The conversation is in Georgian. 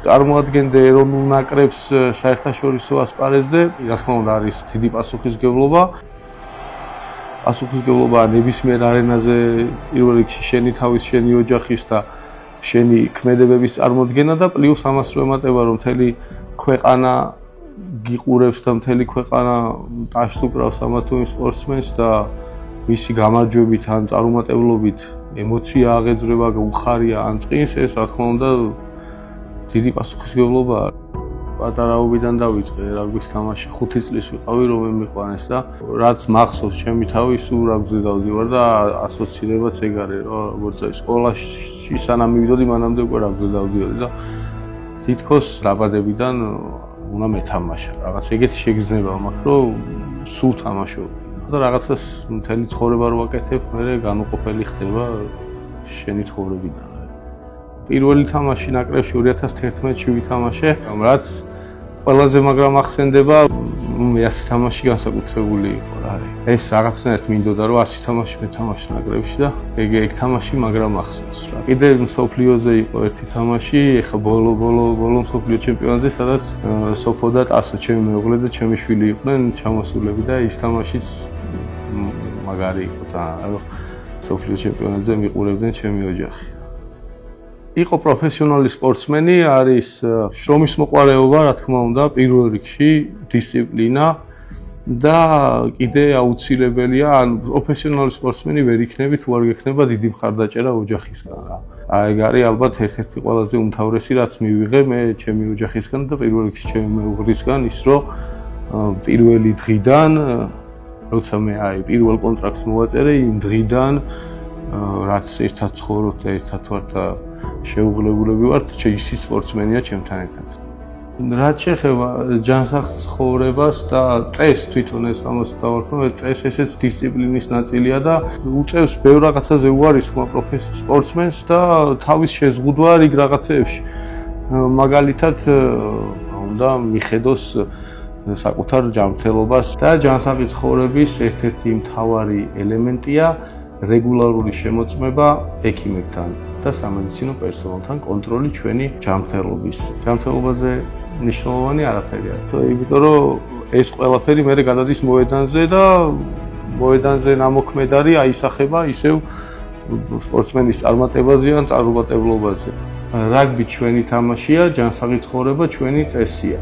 წარმოადგენდა ეროვნულ ნაკრებს საერთაშორისო ასპარეზზე, რა თქმა უნდა არის დიდი პასუხისმგებლობა. პასუხისმგებლობა ნებისმიერ არენაზე პირველ რიგში შენი ოჯახის და შენი ქმედებების წარმოდგენა და პლუს ამას რო ემატება რომ მთელი ქვეყანა გიყურებს და მთელი ქვეყანა ტაშს უკრავს ამა თუ იმ სპორტსმენს და მისი გამარჯვებით ან წარუმატებლობით ემოცია აღეძრება, უხარია ან წყინს, ეს რა თქმა უნდა დიდი პასუხისმგებლობაა. პატარაობიდან დავიწყე რაგბის თამაში 5 წლის ვიყავი რომ მიყვანეს და რაც მახსოვს ჩემი თავი სულ რაგბზე დავდივარ და ასოცირებაც ეგ არის რა როგორც აი სკოლაში სანამ მივიდოდი მანამდე უკვე რაგბზე დავდიოდი და თითქოს დაბადებიდან უნდა მეთამაშა რაღაც ეგეთი შეგრძნება მაქვს რომ სულ თამაშობ და რაღაცას მთელი ცხოვრება რო ვაკეთებ მე განუყოფელი ხდება შენი ცხოვრებიდან პირველი თამაში ნაკრებში 2011-ში ვითამაშე რაც ყველაზე მაგრამ ახსენდება მე 100 თამაში განსაკუთრებული იყო რა ეს რაღაცნაირად მინდოდა რომ 100 თამაში მეთამაშე ნაკრებში და ეგ თამაში მაგრამ ახსენს რა კიდე სოფლიოზე იყო ერთი თამაში ეხა ბოლო სოფლიო ჩემპიონატზე სადაც სოფო და ტასო ჩემი მეუღლე და ჩემი შვილი იყვნენ ჩამოსულები და ის თამაშიც მაგარი იყო ძალიან რომ სოფლიო ჩემპიონატზე მიყურებდნენ ჩემი ოჯახი იყო პროფესიონალი სპორტსმენი არის შრომის მოყვარეობა რა თქმა უნდა პირველ რიგში დისციპლინა და კიდე აუცილებელია ან პროფესიონალი სპორტსმენი ვერ იქნები თუ არ გექნება დიდი მხარდაჭერა ოჯახისგან რა აი ეგ არის ალბათ ერთ-ერთი ყველაზე უმთავრესი რაც მივიღე მე ჩემი ოჯახისგან და პირველ რიგში ჩემი მეუღლისგან ის რომ პირველი დღიდან როცა მე აი პირველ კონტრაქტს მოვაწერე იმ დღიდან რაც ერთად ცხოვრობთ და ერთად ვართ და შეუღლებულები ვართ, ისიც სპორტსმენია ჩემთან ერთად. რაც შეეხება ჯანსაღ ცხოვრებას და წესს თვითონ ეს ამას დავარქვა, წესს ესეც დისციპლინის ნაწილია და უწევს ბევრ რაღაცაზე უარის ხმა პროფესიულ სპორტსმენს და თავის შეზღუდვა რიგ რაღაცეებში. მაგალითად უნდა მიხედოს საკუთარ ჯანმრთელობას და ჯანსაღი ცხოვრების ერთ-ერთი მთავარი ელემენტია რეგულარული შემოწმება ექიმებთან. და სამედიცინო პერსონალთან კონტროლი ჩვენი ჯანმრთელობის. ჯანმრთელობაზე მნიშვნელოვანი არაფერი არის. იმიტომ რომ ეს ყველაფერი მე გადადის მოედანზე და მოედანზე ნამოქმედარი აისახება ისევ სპორტსმენის წარმატებაზე ან წარუმატებლობაზე. რაგბი ჩვენი თამაშია, ჯანსაღი ცხოვრება ჩვენი წესია.